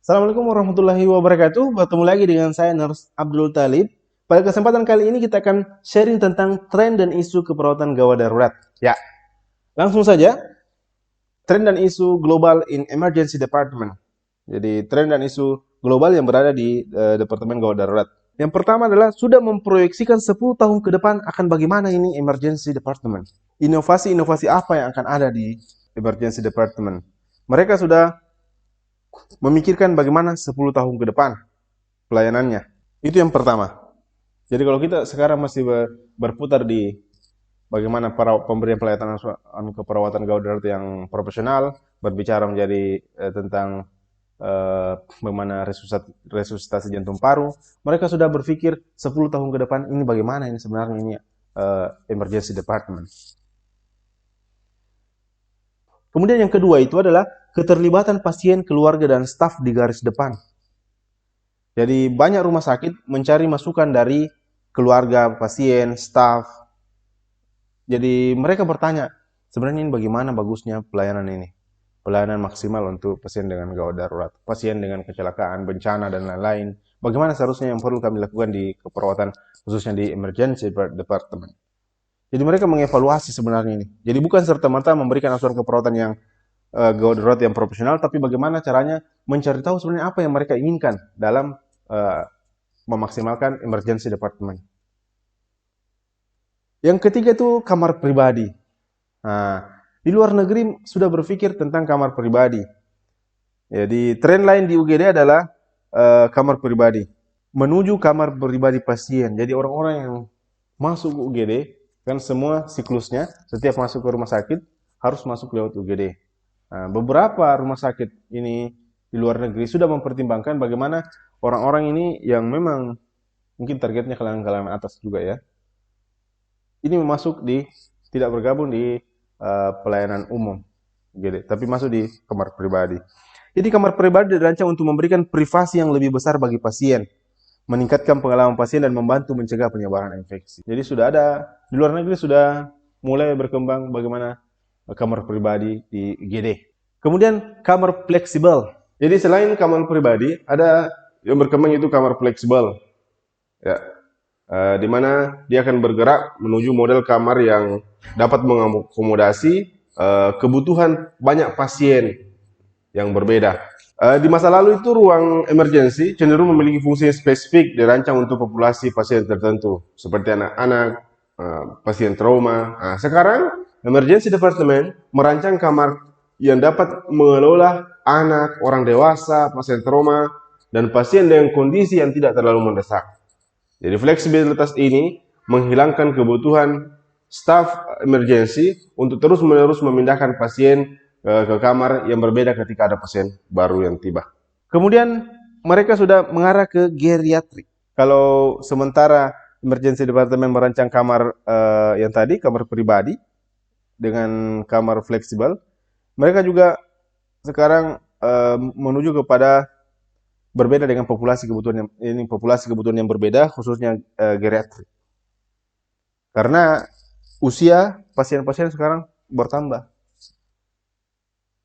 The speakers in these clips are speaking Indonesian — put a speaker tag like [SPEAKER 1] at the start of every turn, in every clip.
[SPEAKER 1] Assalamualaikum warahmatullahi wabarakatuh. Bertemu lagi dengan saya Nurse Abdul Talib. Pada kesempatan kali ini kita akan sharing tentang tren dan isu keperawatan gawat darurat. Ya, langsung saja. Tren dan isu global in emergency department. Jadi tren dan isu global yang berada di Departemen Gawat Darurat. Yang pertama adalah sudah memproyeksikan 10 tahun ke depan akan bagaimana ini emergency department. Inovasi-inovasi apa yang akan ada di emergency department. Mereka sudah memikirkan bagaimana 10 tahun ke depan pelayanannya. Itu yang pertama. Jadi kalau kita sekarang masih berputar di bagaimana para pemberian pelayanan keperawatan gawat darurat yang profesional, berbicara menjadi tentang bagaimana resusitasi jantung paru, mereka sudah berpikir 10 tahun ke depan ini bagaimana ini sebenarnya ini emergency department. Kemudian yang kedua itu adalah keterlibatan pasien, keluarga, dan staf di garis depan. Jadi banyak rumah sakit mencari masukan dari keluarga, pasien, staf. Jadi mereka bertanya, sebenarnya ini bagaimana bagusnya pelayanan ini? Pelayanan maksimal untuk pasien dengan gawat darurat, pasien dengan kecelakaan, bencana, dan lain-lain. Bagaimana seharusnya yang perlu kami lakukan di keperawatan, khususnya di emergency department. Jadi mereka mengevaluasi sebenarnya ini. Jadi bukan serta-merta memberikan asuran keperawatan yang gawat darurat yang profesional, tapi bagaimana caranya mencari tahu sebenarnya apa yang mereka inginkan dalam memaksimalkan emergency department. Yang ketiga itu kamar pribadi. Nah, di luar negeri sudah berpikir tentang kamar pribadi. Jadi tren lain di UGD adalah kamar pribadi. Menuju kamar pribadi pasien. Jadi orang-orang yang masuk ke UGD, kan semua siklusnya, setiap masuk ke rumah sakit, harus masuk lewat UGD. Nah, beberapa rumah sakit ini di luar negeri sudah mempertimbangkan bagaimana orang-orang ini yang memang mungkin targetnya kalangan-kalangan atas juga ya. Ini tidak bergabung di pelayanan umum, gitu, tapi masuk di kamar pribadi. Jadi kamar pribadi dirancang untuk memberikan privasi yang lebih besar bagi pasien, meningkatkan pengalaman pasien dan membantu mencegah penyebaran infeksi. Jadi sudah ada di luar negeri sudah mulai berkembang bagaimana kamar pribadi di IGD. Kemudian kamar fleksibel. Jadi selain kamar pribadi ada yang berkembang itu kamar fleksibel. Ya, di mana dia akan bergerak menuju model kamar yang dapat mengakomodasi kebutuhan banyak pasien yang berbeda. Di masa lalu itu ruang emergency cenderung memiliki fungsi spesifik dirancang untuk populasi pasien tertentu, seperti anak-anak, pasien trauma. Nah, sekarang emergency department merancang kamar yang dapat mengelola anak, orang dewasa, pasien trauma, dan pasien dengan kondisi yang tidak terlalu mendesak. Jadi fleksibilitas ini menghilangkan kebutuhan staf emergency untuk terus-menerus memindahkan pasien ke kamar yang berbeda ketika ada pasien baru yang tiba. Kemudian mereka sudah mengarah ke geriatrik. Kalau sementara emergency department merancang kamar yang tadi, kamar pribadi dengan kamar fleksibel, mereka juga sekarang menuju kepada berbeda dengan populasi kebutuhan yang berbeda, khususnya geriatrik. Karena usia pasien-pasien sekarang bertambah.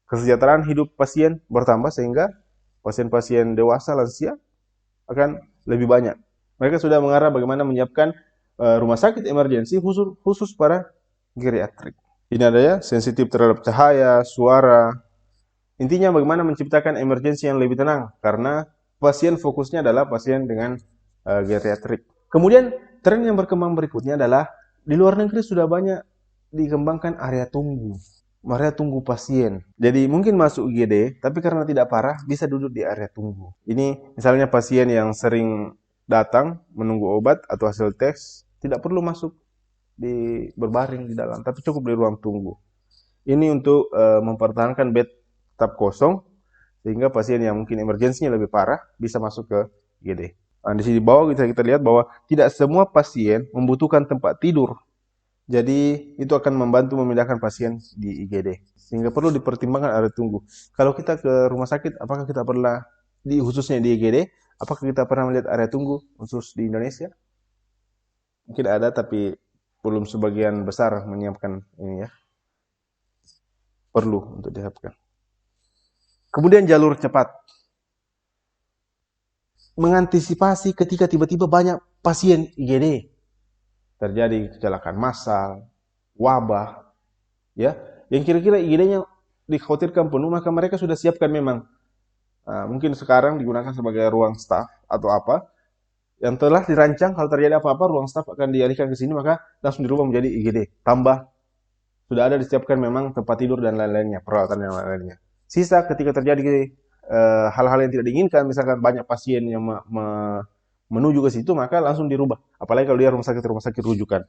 [SPEAKER 1] Kesejahteraan hidup pasien bertambah sehingga pasien-pasien dewasa lansia akan lebih banyak. Mereka sudah mengarah bagaimana menyiapkan rumah sakit emergensi khusus para geriatrik. Ini ada ya, sensitif terhadap cahaya, suara. Intinya bagaimana menciptakan emergensi yang lebih tenang karena pasien fokusnya adalah pasien dengan geriatrik. Kemudian tren yang berkembang berikutnya adalah di luar negeri sudah banyak dikembangkan area tunggu pasien. Jadi mungkin masuk IGD, tapi karena tidak parah bisa duduk di area tunggu. Ini misalnya pasien yang sering datang menunggu obat atau hasil tes tidak perlu masuk berbaring di dalam, tapi cukup di ruang tunggu. Ini untuk mempertahankan bed tetap kosong sehingga pasien yang mungkin emergensinya lebih parah bisa masuk ke IGD. Nah, di sini bawah kita lihat bahwa tidak semua pasien membutuhkan tempat tidur. Jadi itu akan membantu memindahkan pasien di IGD. Sehingga perlu dipertimbangkan area tunggu. Kalau kita ke rumah sakit, apakah kita pernah khususnya di IGD, apakah kita pernah melihat area tunggu khusus di Indonesia? Mungkin ada, tapi belum sebagian besar menyiapkan ini ya. Perlu untuk disiapkan. Kemudian jalur cepat. mengantisipasi ketika tiba-tiba banyak pasien IGD, terjadi kecelakaan massal, wabah, ya, yang kira-kira IGD-nya dikhawatirkan penuh, maka mereka sudah siapkan memang. Mungkin sekarang digunakan sebagai ruang staf atau apa, yang telah dirancang kalau terjadi apa-apa, ruang staf akan dialihkan ke sini, maka langsung dirubah menjadi IGD. Tambah, sudah ada disiapkan memang tempat tidur dan lain-lainnya, peralatan yang lain-lainnya. Sisa ketika terjadi hal-hal yang tidak diinginkan, misalkan banyak pasien yang menuju ke situ, maka langsung dirubah. Apalagi kalau dia rumah sakit rujukan.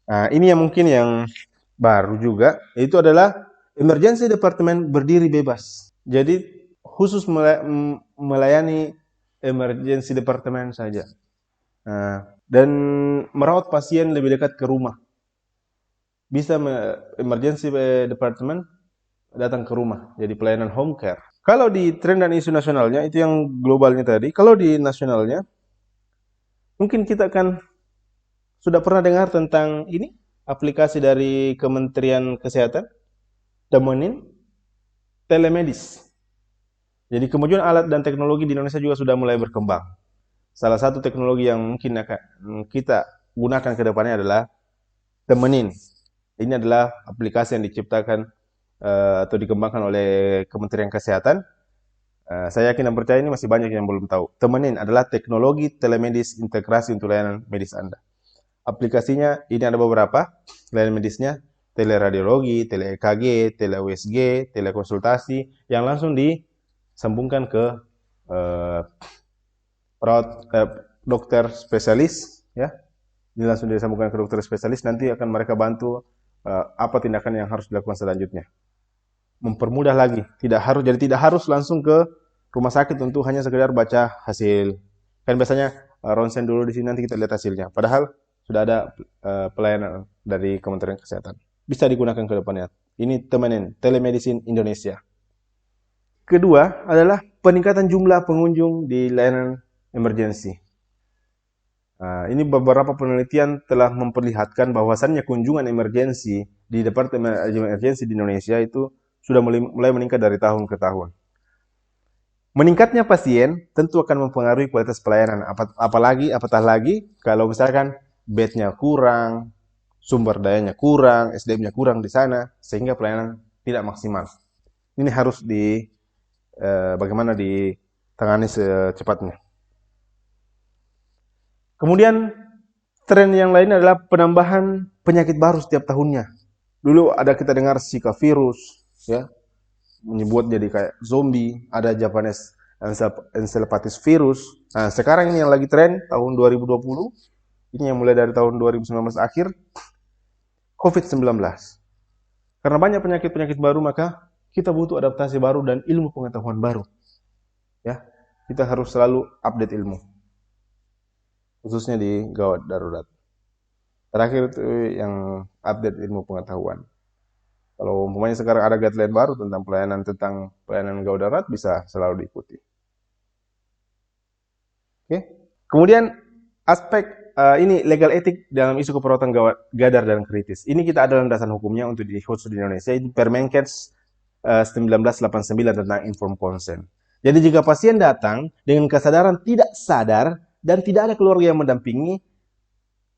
[SPEAKER 1] Ini yang mungkin yang baru juga, itu adalah emergency department berdiri bebas. Jadi khusus melayani emergency department saja. Dan merawat pasien lebih dekat ke rumah. Bisa emergency department datang ke rumah, jadi pelayanan home care. Kalau di tren dan isu nasionalnya, itu yang globalnya tadi. Kalau di nasionalnya, mungkin kita akan sudah pernah dengar tentang ini, aplikasi dari Kementerian Kesehatan, Temenin, telemedis. Jadi kemajuan alat dan teknologi di Indonesia juga sudah mulai berkembang. Salah satu teknologi yang mungkin akan kita gunakan ke depannya adalah Temenin. Ini adalah aplikasi yang diciptakan atau dikembangkan oleh Kementerian Kesehatan. Saya yakin dan percaya ini masih banyak yang belum tahu. Temenin adalah teknologi telemedis integrasi untuk layanan medis Anda. Aplikasinya ini ada beberapa layanan medisnya, teleradiologi, tele EKG, tele USG, telekonsultasi yang langsung disambungkan ke dokter spesialis, ya. Ini langsung disambungkan ke dokter spesialis, nanti akan mereka bantu apa tindakan yang harus dilakukan selanjutnya. Mempermudah lagi, jadi tidak harus langsung ke rumah sakit untuk hanya sekedar baca hasil. Kan biasanya ronsen dulu di sini, nanti kita lihat hasilnya. Padahal sudah ada pelayanan dari Kementerian Kesehatan. Bisa digunakan ke depannya. Ini Temenin, Telemedicine Indonesia. Kedua adalah peningkatan jumlah pengunjung di layanan emergensi. Ini beberapa penelitian telah memperlihatkan bahwasannya kunjungan emergensi di Departemen Emergensi di Indonesia itu sudah mulai meningkat dari tahun ke tahun. Meningkatnya pasien tentu akan mempengaruhi kualitas pelayanan, apatah lagi kalau misalkan bednya kurang, sumber dayanya kurang, SDM-nya kurang di sana, sehingga pelayanan tidak maksimal. Ini harus bagaimana ditangani secepatnya. Kemudian tren yang lain adalah penambahan penyakit baru setiap tahunnya. Dulu ada kita dengar Zika virus, ya, menyebut jadi kayak zombie, ada Japanese encephalitis virus. Nah, sekarang ini yang lagi tren tahun 2020, ini yang mulai dari tahun 2019 akhir, COVID-19. Karena banyak penyakit-penyakit baru, maka kita butuh adaptasi baru dan ilmu pengetahuan baru. Ya, kita harus selalu update ilmu, khususnya di gawat darurat. Terakhir itu yang update ilmu pengetahuan. Kalau umpamanya sekarang ada guideline baru tentang pelayanan gawat darurat, bisa selalu diikuti. Oke. Kemudian aspek ini legal etik dalam isu keperawatan gawat gadar dan kritis. Ini kita ada landasan hukumnya untuk khusus di Indonesia, itu Permenkes 1989 tentang informed consent. Jadi jika pasien datang dengan kesadaran tidak sadar dan tidak ada keluarga yang mendampingi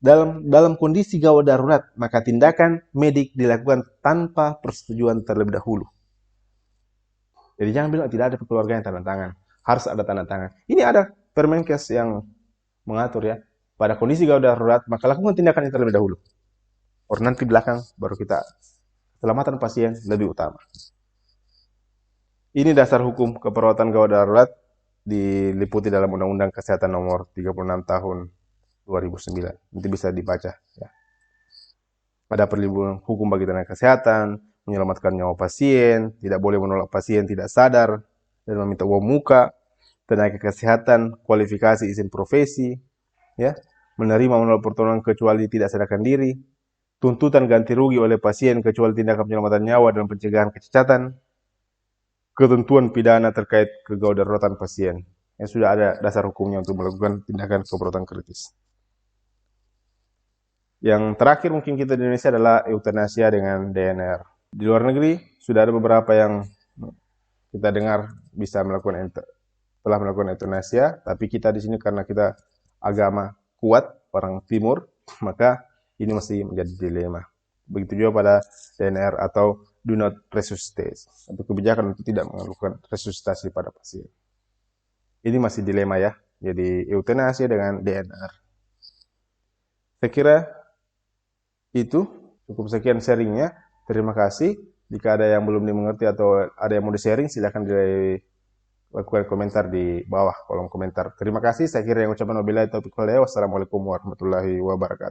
[SPEAKER 1] dalam kondisi gawat darurat, maka tindakan medik dilakukan tanpa persetujuan terlebih dahulu. Jadi jangan bilang tidak ada keluarga yang tanda tangan, harus ada tanda tangan. Ini ada Permenkes yang mengatur, ya. Pada kondisi gawat darurat, maka lakukan tindakan yang terlebih dahulu. Or nanti belakang baru kita, keselamatan pasien lebih utama. Ini dasar hukum keperawatan gawat darurat diliputi dalam Undang-Undang Kesehatan Nomor 36 Tahun 2009. Nanti bisa dibaca, ya. Ada perlindungan hukum bagi tenaga kesehatan, menyelamatkan nyawa pasien, tidak boleh menolak pasien tidak sadar dan meminta uang muka, tenaga kesehatan, kualifikasi izin profesi, ya, menerima menolak pertolongan kecuali tidak sadarkan diri, tuntutan ganti rugi oleh pasien kecuali tindakan penyelamatan nyawa dan pencegahan kecacatan, ketentuan pidana terkait kegawat daruratan pasien. Yang sudah ada dasar hukumnya untuk melakukan tindakan keperawatan kritis. Yang terakhir mungkin kita di Indonesia adalah eutanasia dengan DNR. Di luar negeri sudah ada beberapa yang kita dengar bisa melakukan telah melakukan euthanasia, tapi kita di sini karena kita agama kuat, orang timur, maka ini masih menjadi dilema. Begitu juga pada DNR atau do not resuscitate, atau kebijakan untuk tidak melakukan resusitasi pada pasien. Ini masih dilema ya, jadi euthanasia dengan DNR. Saya kira itu cukup, sekian sharingnya. Terima kasih. Jika ada yang belum dimengerti atau ada yang mau di-sharing, silahkan dilakukan komentar di bawah kolom komentar. Terima kasih. Saya kira yang ucapan wabillahi taufiq wal hidayah. Wassalamualaikum warahmatullahi wabarakatuh.